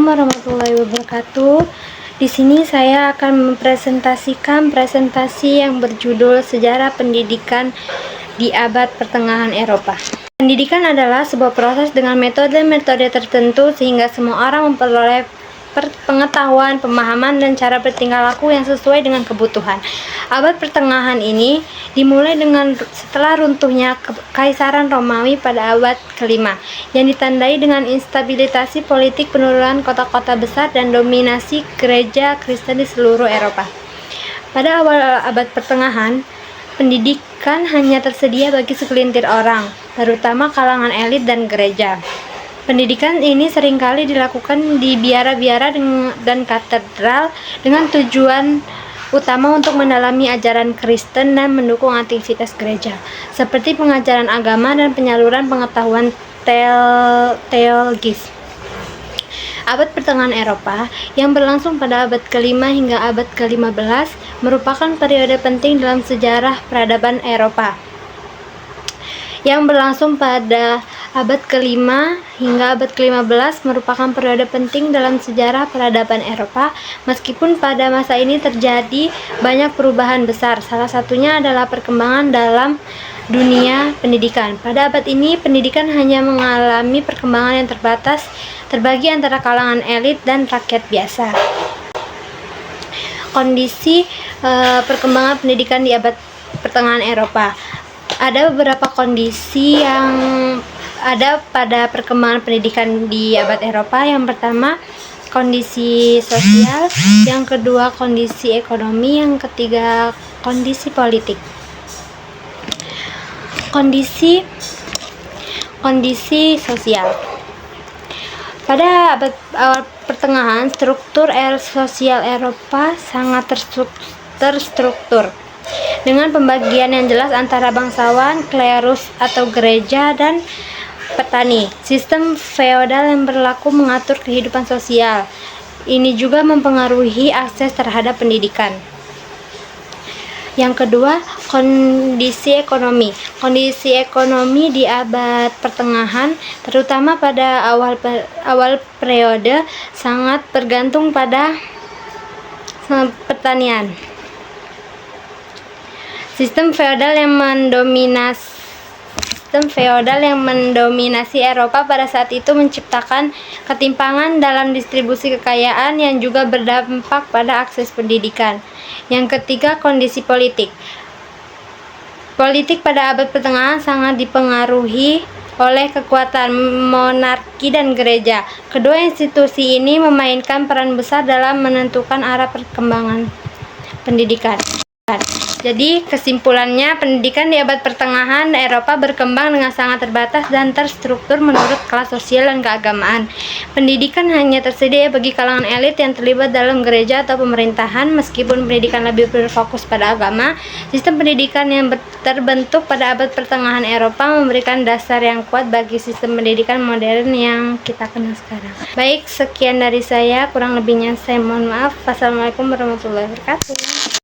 warahmatullahi wabarakatuh. Di sini saya akan mempresentasikan presentasi yang berjudul Sejarah Pendidikan di Abad Pertengahan Eropa. Pendidikan adalah sebuah proses dengan metode-metode tertentu sehingga semua orang memperoleh pengetahuan, pemahaman, dan cara bertingkah laku yang sesuai dengan kebutuhan. Abad pertengahan ini dimulai dengan setelah runtuhnya Kekaisaran Romawi pada abad kelima, yang ditandai dengan instabilitas politik, penurunan kota-kota besar, dan dominasi gereja Kristen di seluruh Eropa. Pada awal abad pertengahan, pendidikan hanya tersedia bagi segelintir orang, terutama kalangan elit dan gereja. Pendidikan ini seringkali dilakukan di biara-biara dan katedral dengan tujuan utama untuk mendalami ajaran Kristen dan mendukung aktivitas gereja, seperti pengajaran agama dan penyaluran pengetahuan teologis. Abad pertengahan Eropa yang berlangsung pada abad kelima hingga abad ke-15 merupakan periode penting dalam sejarah peradaban Eropa. Yang berlangsung pada abad kelima hingga abad ke-15 merupakan periode penting dalam sejarah peradaban Eropa, meskipun pada masa ini terjadi banyak perubahan besar. Salah satunya adalah perkembangan dalam dunia pendidikan. Pada abad ini, pendidikan hanya mengalami perkembangan yang terbatas, terbagi antara kalangan elit dan rakyat biasa. Kondisi perkembangan pendidikan di abad pertengahan Eropa. Ada beberapa kondisi yang ada pada perkembangan pendidikan di abad Eropa. Yang pertama, kondisi sosial, yang kedua kondisi ekonomi, yang ketiga kondisi politik. Kondisi sosial. Pada abad awal pertengahan, struktur sosial Eropa sangat terstruktur dengan pembagian yang jelas antara bangsawan, klerus atau gereja, dan petani. Sistem feodal yang berlaku mengatur kehidupan sosial. Ini juga mempengaruhi akses terhadap pendidikan. Yang kedua, kondisi ekonomi. Kondisi ekonomi di abad pertengahan, terutama pada awal periode, sangat bergantung pada pertanian. Sistem feodal yang mendominasi Eropa pada saat itu menciptakan ketimpangan dalam distribusi kekayaan yang juga berdampak pada akses pendidikan. Yang ketiga, kondisi politik. Politik pada abad pertengahan sangat dipengaruhi oleh kekuatan monarki dan gereja. Kedua institusi ini memainkan peran besar dalam menentukan arah perkembangan pendidikan. Jadi kesimpulannya, pendidikan di abad pertengahan Eropa berkembang dengan sangat terbatas dan terstruktur menurut kelas sosial dan keagamaan. Pendidikan hanya tersedia bagi kalangan elit yang terlibat dalam gereja atau pemerintahan. Meskipun pendidikan lebih berfokus pada agama, sistem pendidikan yang terbentuk pada abad pertengahan Eropa memberikan dasar yang kuat bagi sistem pendidikan modern yang kita kenal sekarang. Baik, sekian dari saya, kurang lebihnya saya mohon maaf. Wassalamualaikum warahmatullahi wabarakatuh.